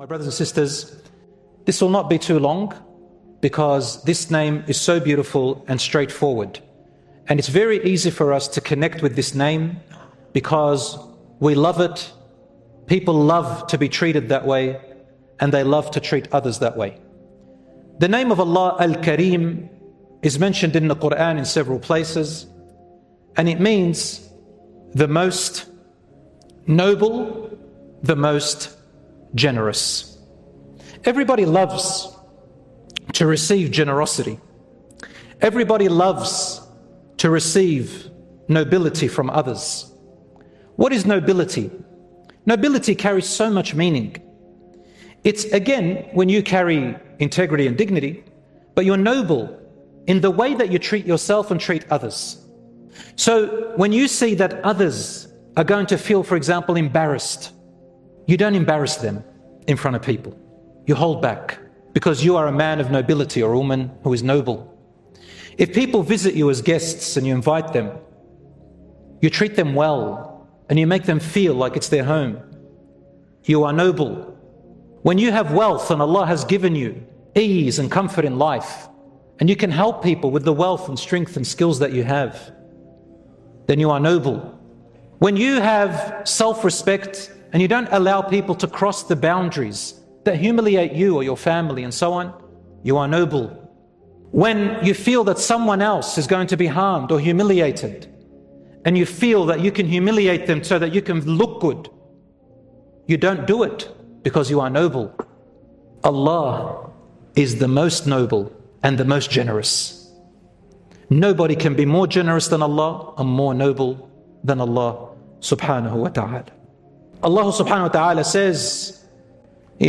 My brothers and sisters, this will not be too long because this name is so beautiful and straightforward. And it's very easy for us to connect with this name because we love it. People love to be treated that way and they love to treat others that way. The name of Allah, Al-Kareem, is mentioned in the Quran in several places, and it means the most noble, the most generous. Everybody loves to receive generosity. Everybody loves to receive nobility from others. What is nobility? Nobility carries so much meaning. It's again when you carry integrity and dignity, but you're noble in the way that you treat yourself and treat others. So when you see that others are going to feel, for example, embarrassed, you don't embarrass them in front of people. You hold back because you are a man of nobility or a woman who is noble. If people visit you as guests and you invite them, you treat them well and you make them feel like it's their home. You are noble. When you have wealth and Allah has given you ease and comfort in life, and you can help people with the wealth and strength and skills that you have, then you are noble. When you have self-respect and you don't allow people to cross the boundaries that humiliate you or your family and so on, you are noble. When you feel that someone else is going to be harmed or humiliated, and you feel that you can humiliate them so that you can look good, you don't do it because you are noble. Allah is the most noble and the most generous. Nobody can be more generous than Allah and more noble than Allah subhanahu wa ta'ala. Allah subhanahu wa ta'ala says, Ya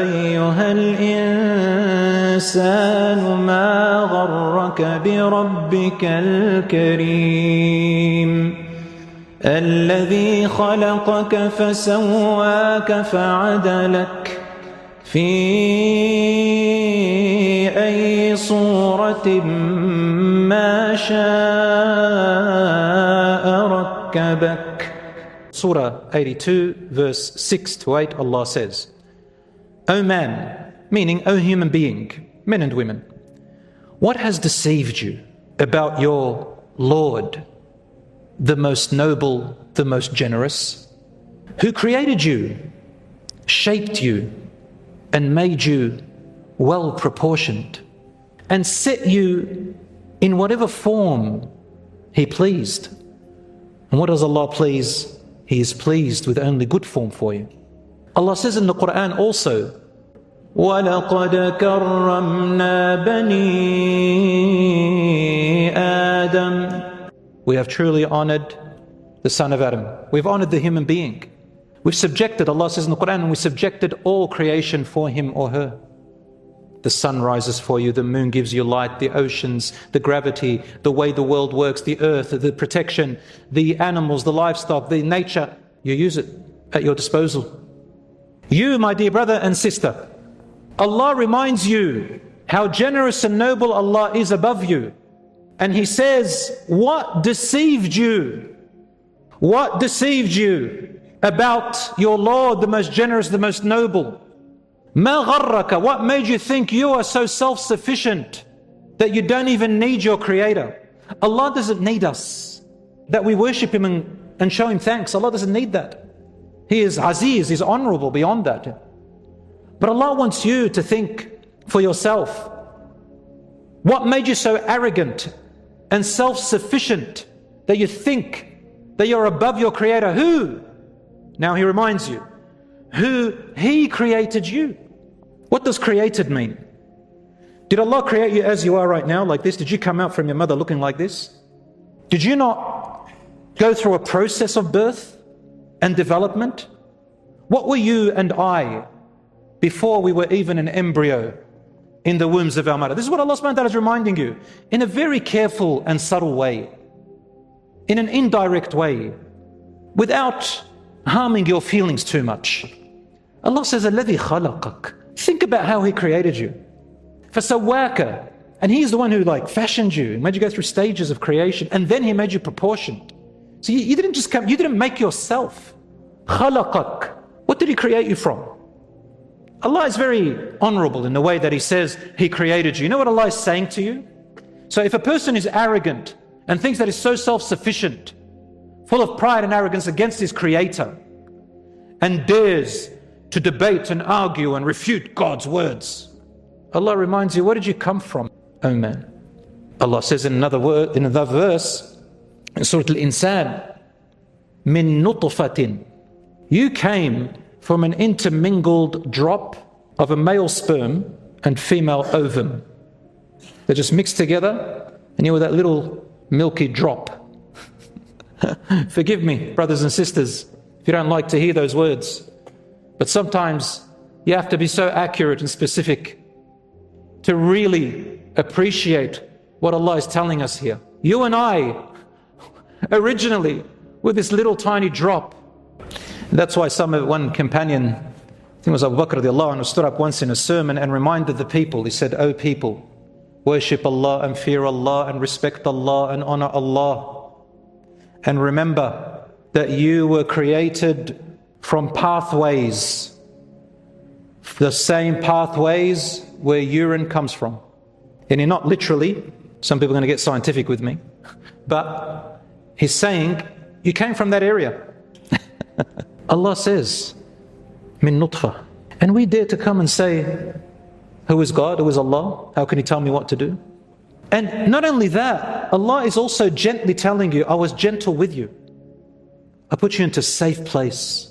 ayyuhal insanu ma gharraka bi rabbikal kareem الذي خلقك فسواك فعدلك في أي صورة ما شاء ركبك. Surah 82 verse 6 to 8, Allah says, O man, meaning O human being, men and women, what has deceived you about your Lord, the most noble, the most generous, who created you, shaped you, and made you well proportioned, and set you in whatever form He pleased. And what does Allah please? He is pleased with only good form for you. Allah says in the Quran also, وَلَقَدْ كَرَّمْنَا بَنِي آدَمَ. We have truly honored the son of Adam. We've honored the human being. We've subjected, Allah says in the Quran, and we subjected all creation for him or her. The sun rises for you, the moon gives you light, the oceans, the gravity, the way the world works, the earth, the protection, the animals, the livestock, the nature. You use it at your disposal. You, my dear brother and sister, Allah reminds you how generous and noble Allah is above you. And He says, what deceived you? What deceived you about your Lord, the most generous, the most noble? مَا غَرَّكَ. What made you think you are so self-sufficient that you don't even need your Creator? Allah doesn't need us, that we worship Him and show Him thanks. Allah doesn't need that. He is Aziz, He's honorable beyond that. But Allah wants you to think for yourself. What made you so arrogant and self-sufficient that you think that you're above your Creator? Who? Now He reminds you, who He created you. What does created mean? Did Allah create you as you are right now, like this? Did you come out from your mother looking like this? Did you not go through a process of birth and development? What were you and I before we were even an embryo in the wombs of our mother? This is what Allah subhanahu wa ta'ala is reminding you in a very careful and subtle way, in an indirect way, without harming your feelings too much. Allah says, الَّذِي خَلَقَكَ. Think about how He created you. فَسَوَّاكَ. And He's the one who fashioned you, made you go through stages of creation, and then He made you proportioned. So you didn't just come, you didn't make yourself. خلقك. What did He create you from? Allah is very honorable in the way that He says He created you. You know what Allah is saying to you? So if a person is arrogant and thinks that he's so self-sufficient, full of pride and arrogance against his Creator, and dares to debate and argue and refute God's words, Allah reminds you, where did you come from, oh man? Allah says in another word, in another verse, in Surah Al-Insan, min nutfatin. You came from an intermingled drop of a male sperm and female ovum. They just mixed together, and you were that little milky drop. Forgive me, brothers and sisters, if you don't like to hear those words. But sometimes you have to be so accurate and specific to really appreciate what Allah is telling us here. You and I, originally, were this little tiny drop. That's why one companion, I think it was Abu Bakr radiallahu anhu, stood up once in a sermon and reminded the people. He said, "O people, worship Allah and fear Allah and respect Allah and honor Allah. And remember that you were created from pathways, the same pathways where urine comes from." And not literally, some people are going to get scientific with me, but He's saying you came from that area. Allah says, min nutfa. And we dare to come and say, who is God? Who is Allah? How can He tell me what to do? And not only that, Allah is also gently telling you, I was gentle with you. I put you into a safe place.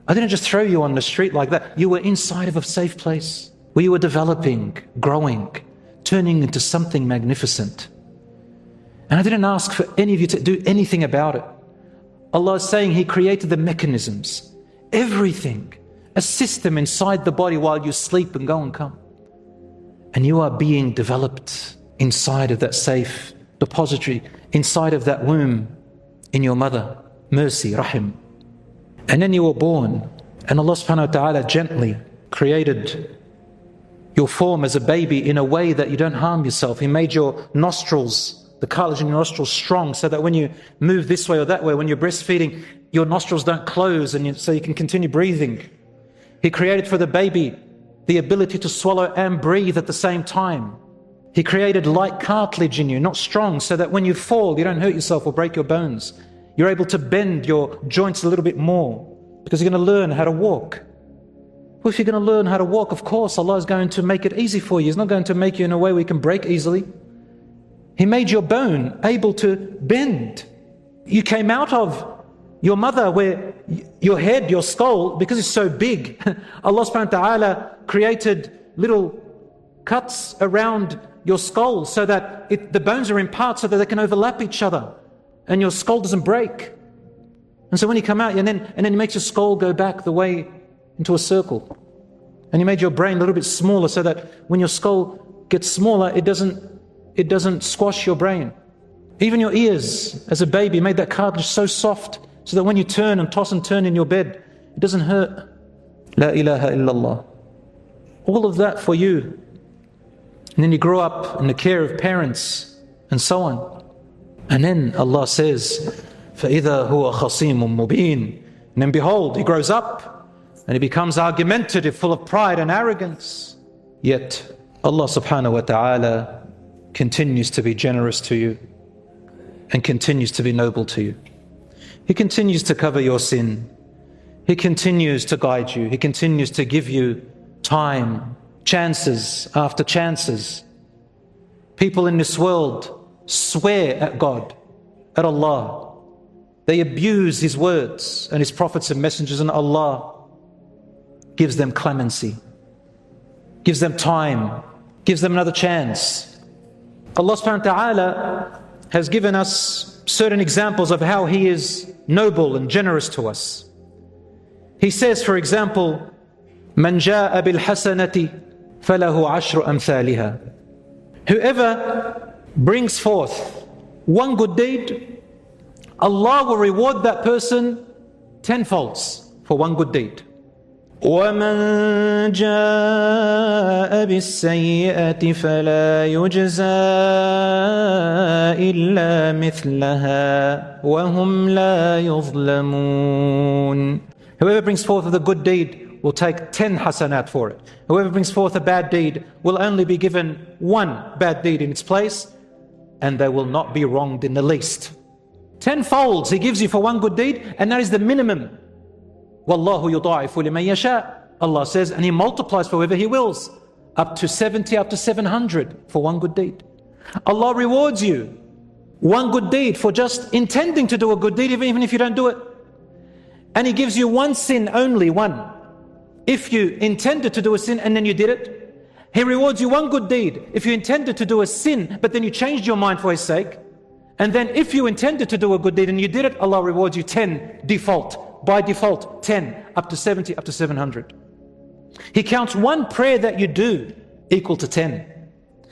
I didn't just throw you on the street like that. You were inside of a safe place where you were developing, growing, turning into something magnificent. And I didn't ask for any of you to do anything about it. Allah is saying He created the mechanisms, everything, a system inside the body while you sleep and go and come. And you are being developed inside of that safe depository, inside of that womb in your mother, mercy, rahim. And then you were born, and Allah subhanahu wa ta'ala gently created your form as a baby in a way that you don't harm yourself. He made your nostrils, the cartilage in your nostrils, strong, so that when you move this way or that way, when you're breastfeeding, your nostrils don't close, and so you can continue breathing. He created for the baby the ability to swallow and breathe at the same time. He created light cartilage in you, not strong, so that when you fall, you don't hurt yourself or break your bones. You're able to bend your joints a little bit more, because you're going to learn how to walk. Well, if you're going to learn how to walk, of course, Allah is going to make it easy for you. He's not going to make you in a way where you can break easily. He made your bone able to bend. You came out of your mother where your head, your skull, because it's so big, Allah subhanahu wa ta'ala created little cuts around your skull so that the bones are in parts so that they can overlap each other and your skull doesn't break. And so when you come out, and then He makes your skull go back the way into a circle. And He made your brain a little bit smaller so that when your skull gets smaller, it doesn't squash your brain. Even your ears, as a baby, made that cartilage so soft so that when you turn and toss and turn in your bed, it doesn't hurt. La ilaha illallah. All of that for you. And then you grow up in the care of parents and so on. And then Allah says, فَإِذَا هُوَ خَصِيمٌ مُبِينٌ. And then behold, he grows up and he becomes argumentative, full of pride and arrogance. Yet Allah subhanahu wa ta'ala continues to be generous to you and continues to be noble to you. He continues to cover your sin. He continues to guide you. He continues to give you time, chances after chances. People in this world swear at God, at Allah. They abuse His words and His prophets and messengers, and Allah gives them clemency, gives them time, gives them another chance. Allah subhanahu wa ta'ala has given us certain examples of how He is noble and generous to us. He says, for example, مَنْ جَاءَ بِالْحَسَنَةِ فَلَهُ عَشْرُ أَمْثَالِهَا. Whoever brings forth one good deed, Allah will reward that person tenfolds for one good deed. وَمَنْ جَاءَ بِالسَّيِّئَةِ فَلَا يُجْزَى إِلَّا مِثْلَهَا وَهُمْ لَا يُظْلَمُونَ. Whoever brings forth a good deed will take 10 hasanat for it. Whoever brings forth a bad deed will only be given one bad deed in its place, and they will not be wronged in the least. 10 folds He gives you for one good deed, and that is the minimum. Wallahu yudaifu liman yasha. Allah says, and He multiplies for whoever He wills, up to 70, up to 700 for one good deed. Allah rewards you one good deed for just intending to do a good deed, even if you don't do it. And He gives you one sin only, one. If you intended to do a sin and then you did it, He rewards you one good deed. If you intended to do a sin, but then you changed your mind for His sake, and then if you intended to do a good deed and you did it, Allah rewards you 10 default. By default, 10, up to 70, up to 700. He counts one prayer that you do equal to 10.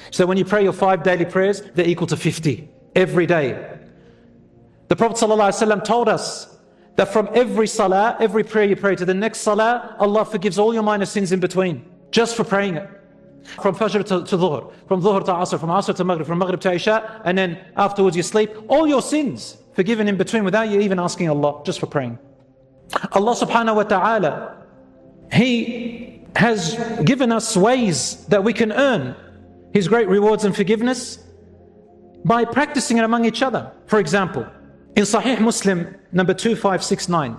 So when you pray your 5 daily prayers, they're equal to 50 every day. The Prophet ﷺ told us that from every salah, every prayer you pray to the next salah, Allah forgives all your minor sins in between, just for praying it. From Fajr to Dhuhr, from Dhuhr to Asr, from Asr to Maghrib, from Maghrib to Isha, and then afterwards you sleep, all your sins forgiven in between without you even asking Allah, just for praying. Allah subhanahu wa ta'ala, He has given us ways that we can earn His great rewards and forgiveness by practicing it among each other. For example, in Sahih Muslim number 2569,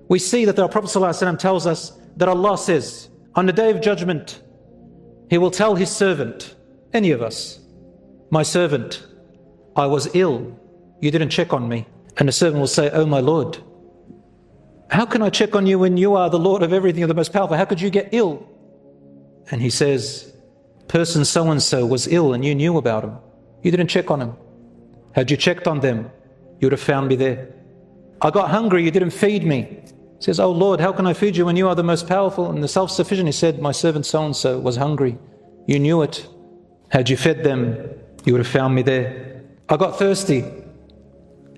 we see that the Prophet ﷺ tells us that Allah says, on the Day of Judgment, He will tell His servant, any of us, my servant, I was ill, you didn't check on me. And the servant will say, oh my Lord, how can I check on you when you are the Lord of everything, you're the most powerful? How could you get ill? And He says, person so-and-so was ill and you knew about him. You didn't check on him. Had you checked on them, you would have found me there. I got hungry, you didn't feed me. He says, oh Lord, how can I feed you when you are the most powerful and the self-sufficient? He said, my servant so-and-so was hungry. You knew it. Had you fed them, you would have found me there. I got thirsty.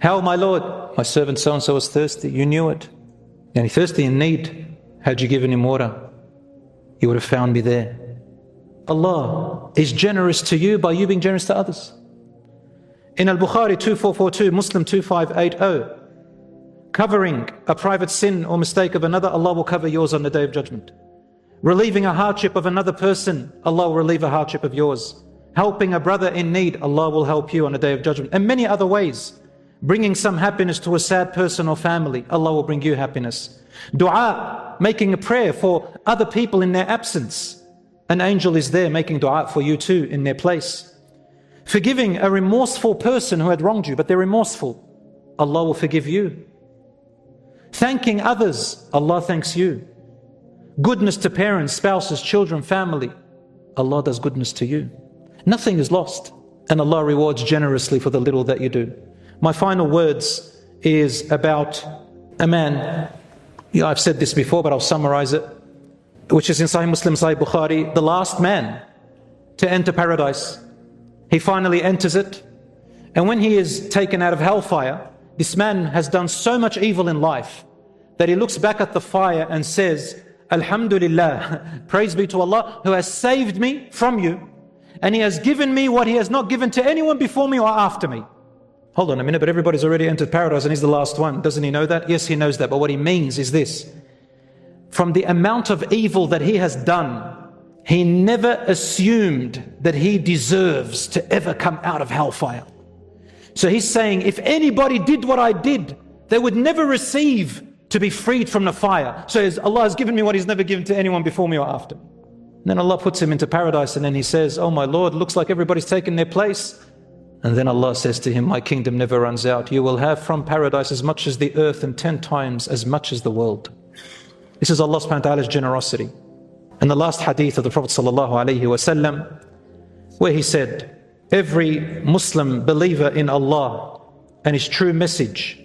How, my Lord? My servant so-and-so was thirsty. You knew it. And he's thirsty in need. Had you given him water, you would have found me there. Allah is generous to you by you being generous to others. In Al-Bukhari 2442, Muslim 2580, covering a private sin or mistake of another, Allah will cover yours on the Day of Judgment. Relieving a hardship of another person, Allah will relieve a hardship of yours. Helping a brother in need, Allah will help you on the Day of Judgment. And many other ways. Bringing some happiness to a sad person or family, Allah will bring you happiness. Dua, making a prayer for other people in their absence. An angel is there making dua for you too in their place. Forgiving a remorseful person who had wronged you, but they're remorseful, Allah will forgive you. Thanking others, Allah thanks you. Goodness to parents, spouses, children, family, Allah does goodness to you. Nothing is lost, and Allah rewards generously for the little that you do. My final words is about a man. Yeah, I've said this before, but I'll summarize it, which is in Sahih Muslim, Sahih Bukhari, the last man to enter paradise. He finally enters it, and when he is taken out of hellfire, this man has done so much evil in life that he looks back at the fire and says, Alhamdulillah, praise be to Allah who has saved me from you, and He has given me what He has not given to anyone before me or after me. Hold on a minute, but everybody's already entered paradise and he's the last one. Doesn't he know that? Yes, he knows that, but what he means is this. From the amount of evil that he has done, he never assumed that he deserves to ever come out of hellfire. So he's saying, if anybody did what I did, they would never receive to be freed from the fire. So Allah has given me what He's never given to anyone before me or after. And then Allah puts him into paradise, and then he says, oh my Lord, looks like everybody's taken their place. And then Allah says to him, my kingdom never runs out. You will have from paradise as much as the earth and 10 times as much as the world. This is Allah subhanahu wa ta'ala's generosity. And the last hadith of the Prophet sallallahu alaihi wasallam, where he said, every Muslim believer in Allah and His true message,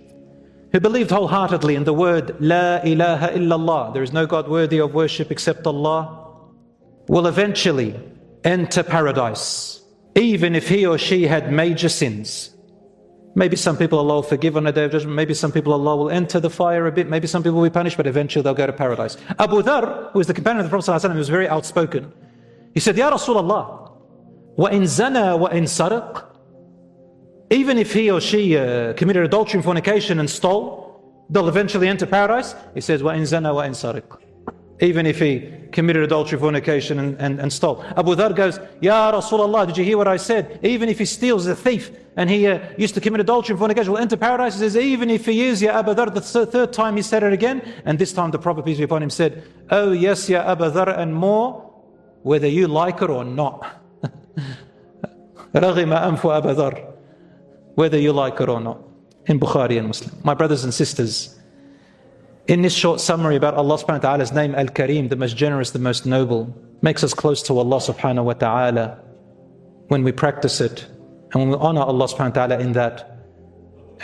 who believed wholeheartedly in the word La ilaha illallah, there is no God worthy of worship except Allah, will eventually enter paradise, even if he or she had major sins. Maybe some people Allah will forgive on the Day of Judgment. Maybe some people Allah will enter the fire a bit. Maybe some people will be punished, but eventually they'll go to paradise. Abu Dhar, who was the companion of the Prophet ﷺ, he was very outspoken. He said, Ya Rasulullah, وَإِن زَنَى وَإِن سَرَقْ, even if he or she committed adultery and fornication and stole, they'll eventually enter paradise. He says, وَإِن زَنَى وَإِن سَرَقْ, even if he committed adultery, fornication and stole. Abu Dhar goes, Ya Rasulullah, did you hear what I said? Even if he steals, a thief, and he used to commit adultery and fornication, will enter paradise. He says, even if he is, Ya Abu Dhar, the third time he said it again. And this time the Prophet, peace be upon him, said, oh yes, Ya Abu Dhar, and more, whether you like it or not. رَغِمَ أَنْفُ أَبَا ذَرٍ, whether you like it or not. In Bukhari and Muslim. My brothers and sisters, in this short summary about Allah subhanahu wa ta'ala's name, Al-Kareem, the most generous, the most noble, makes us close to Allah subhanahu wa ta'ala when we practice it and when we honor Allah subhanahu wa ta'ala in that,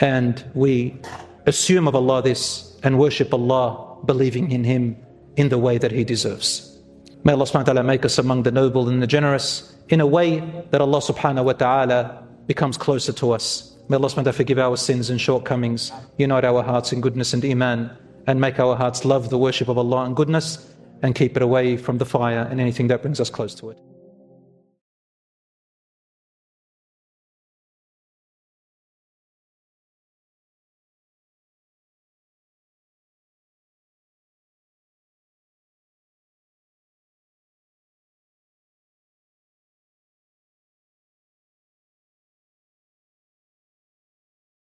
and we assume of Allah this and worship Allah, believing in Him in the way that He deserves. May Allah subhanahu wa ta'ala make us among the noble and the generous in a way that Allah subhanahu wa ta'ala becomes closer to us. May Allah subhanahu wa ta'ala forgive our sins and shortcomings, unite our hearts in goodness and iman, and make our hearts love the worship of Allah and goodness, and keep it away from the fire and anything that brings us close to it.